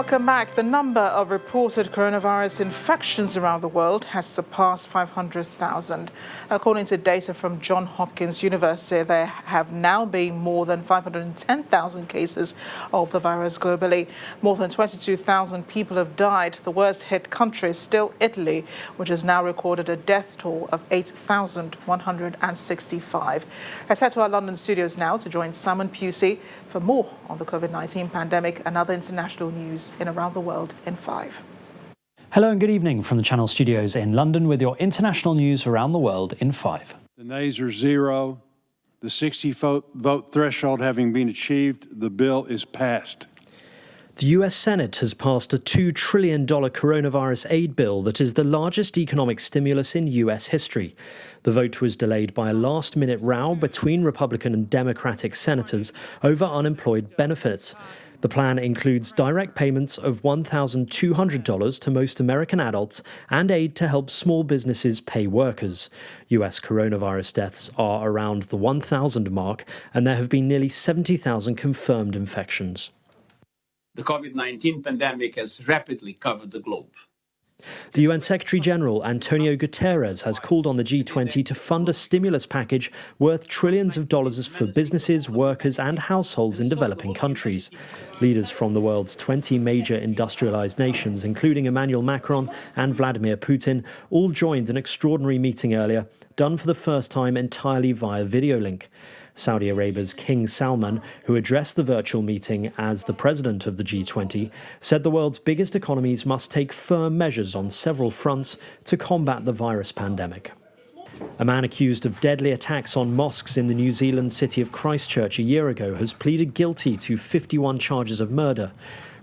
Welcome back. The number of reported coronavirus infections around the world has surpassed 500,000. According to data from Johns Hopkins University, there have now been more than 510,000 cases of the virus globally. More than 22,000 people have died. The worst hit country is still Italy, which has now recorded a death toll of 8,165. Let's head to our London studios now to join Simon Pusey for more on the COVID-19 pandemic and other international news in Around the World in 5. Hello and good evening from the Channel Studios in London with your international news around the world in 5. The nays are 0. The 60 vote threshold having been achieved, the bill is passed. The US Senate has passed a $2 trillion coronavirus aid bill that is the largest economic stimulus in US history. The vote was delayed by a last-minute row between Republican and Democratic senators over unemployed benefits. The plan includes direct payments of $1,200 to most American adults and aid to help small businesses pay workers. US coronavirus deaths are around the 1,000 mark, and there have been nearly 70,000 confirmed infections. The COVID-19 pandemic has rapidly covered the globe. The UN Secretary-General Antonio Guterres has called on the G20 to fund a stimulus package worth trillions of dollars for businesses, workers and households in developing countries. Leaders from the world's 20 major industrialized nations, including Emmanuel Macron and Vladimir Putin, all joined an extraordinary meeting earlier, done for the first time entirely via video link. Saudi Arabia's King Salman, who addressed the virtual meeting as the president of the G20, said the world's biggest economies must take firm measures on several fronts to combat the virus pandemic. A man accused of deadly attacks on mosques in the New Zealand city of Christchurch a year ago has pleaded guilty to 51 charges of murder.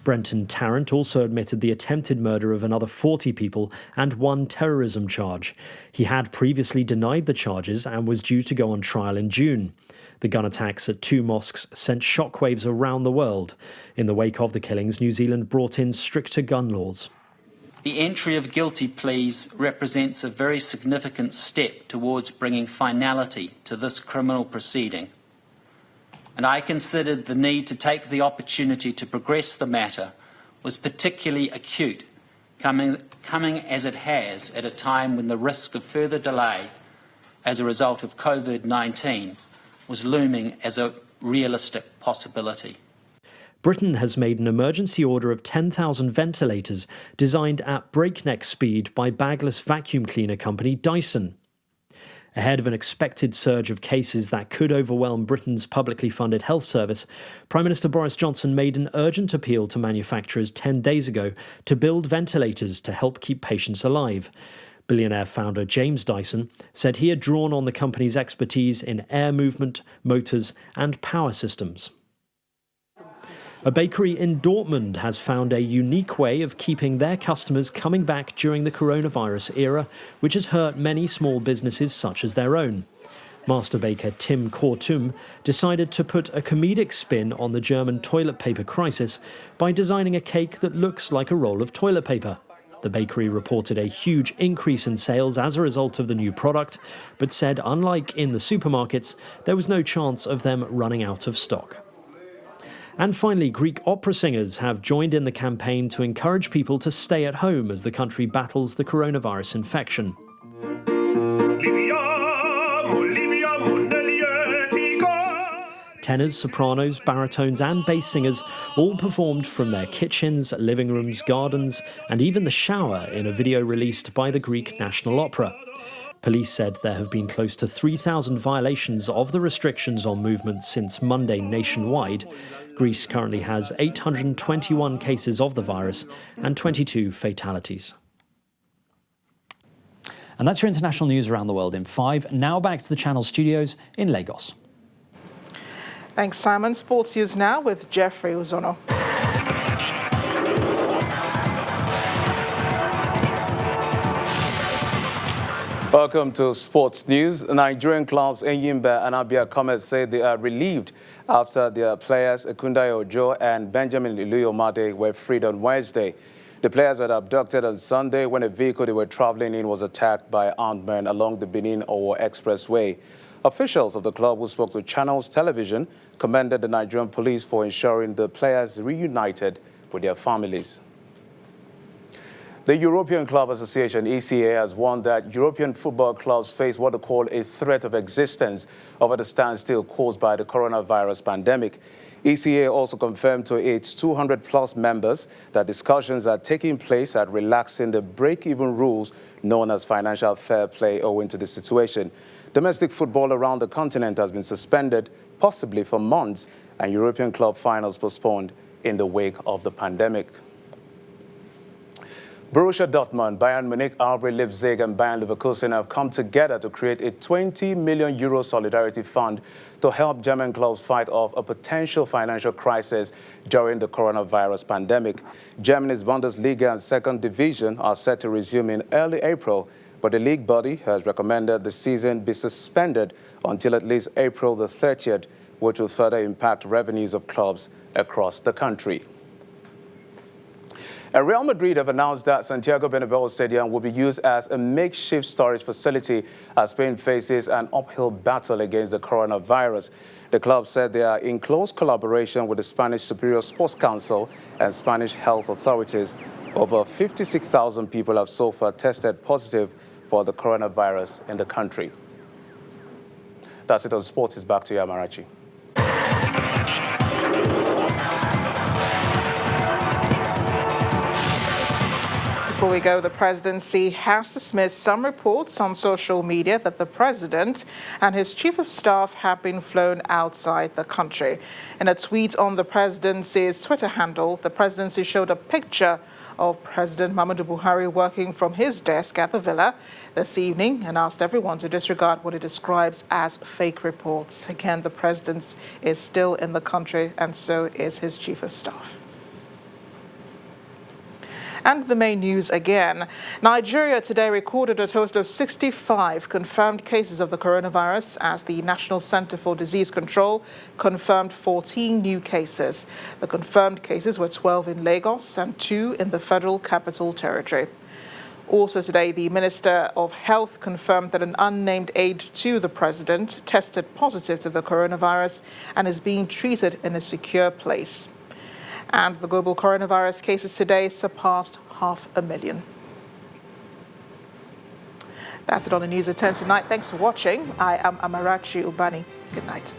Brenton Tarrant also admitted the attempted murder of another 40 people and one terrorism charge. He had previously denied the charges and was due to go on trial in June. The gun attacks at 2 mosques sent shockwaves around the world. In the wake of the killings, New Zealand brought in stricter gun laws. The entry of guilty pleas represents a very significant step towards bringing finality to this criminal proceeding. And I considered the need to take the opportunity to progress the matter was particularly acute, coming as it has at a time when the risk of further delay as a result of COVID-19 was looming as a realistic possibility. Britain has made an emergency order of 10,000 ventilators designed at breakneck speed by bagless vacuum cleaner company Dyson. Ahead of an expected surge of cases that could overwhelm Britain's publicly funded health service, Prime Minister Boris Johnson made an urgent appeal to manufacturers 10 days ago to build ventilators to help keep patients alive. Billionaire founder James Dyson said he had drawn on the company's expertise in air movement, motors and power systems. A bakery in Dortmund has found a unique way of keeping their customers coming back during the coronavirus era, which has hurt many small businesses such as their own. Master baker Tim Kortum decided to put a comedic spin on the German toilet paper crisis by designing a cake that looks like a roll of toilet paper. The bakery reported a huge increase in sales as a result of the new product, but said unlike in the supermarkets, there was no chance of them running out of stock. And finally, Greek opera singers have joined in the campaign to encourage people to stay at home as the country battles the coronavirus infection. Tenors, sopranos, baritones and bass singers all performed from their kitchens, living rooms, gardens and even the shower in a video released by the Greek National Opera. Police said there have been close to 3,000 violations of the restrictions on movement since Monday nationwide. Greece currently has 821 cases of the virus and 22 fatalities. And that's your international news around the world in 5. Now back to the Channel Studios in Lagos. Thanks, Simon. Sports News now with Jeffrey Uzono. Welcome to Sports News. Nigerian clubs Enyimba and Abia Comets say they are relieved after their players Ekundayo Ojo and Benjamin Iluyomade were freed on Wednesday. The players were abducted on Sunday when a vehicle they were traveling in was attacked by armed men along the Benin-Owo Expressway. Officials of the club who spoke to Channels Television commended the Nigerian police for ensuring the players reunited with their families. The European Club Association, ECA, has warned that European football clubs face what they call a threat of existence over the standstill caused by the coronavirus pandemic. ECA also confirmed to its 200-plus members that discussions are taking place at relaxing the break-even rules known as financial fair play owing to the situation. Domestic football around the continent has been suspended, possibly for months, and European club finals postponed in the wake of the pandemic. Borussia Dortmund, Bayern Munich, RB Leipzig and Bayern Leverkusen have come together to create a €20 million solidarity fund to help German clubs fight off a potential financial crisis during the coronavirus pandemic. Germany's Bundesliga and second division are set to resume in early April, but the league body has recommended the season be suspended until at least April the 30th, which will further impact revenues of clubs across the country. And Real Madrid have announced that Santiago Bernabeu Stadium will be used as a makeshift storage facility as Spain faces an uphill battle against the coronavirus. The club said they are in close collaboration with the Spanish Superior Sports Council and Spanish health authorities. Over 56,000 people have so far tested positive for the coronavirus in the country. That's it on sports. It's back to you, Amarachi. Before we go, the presidency has dismissed some reports on social media that the president and his chief of staff have been flown outside the country. In a tweet on the presidency's Twitter handle, the presidency showed a picture of President Muhammadu Buhari working from his desk at the villa this evening and asked everyone to disregard what it describes as fake reports. Again, the president is still in the country and so is his chief of staff. And the main news again. Nigeria today recorded a total of 65 confirmed cases of the coronavirus as the National Center for Disease Control confirmed 14 new cases. The confirmed cases were 12 in Lagos and 2 in the Federal Capital Territory. Also today, the Minister of Health confirmed that an unnamed aide to the president tested positive to the coronavirus and is being treated in a secure place. And the global coronavirus cases today surpassed 500,000. That's it on the news at 10 tonight. Thanks for watching. I am Amarachi Ubani. Good night.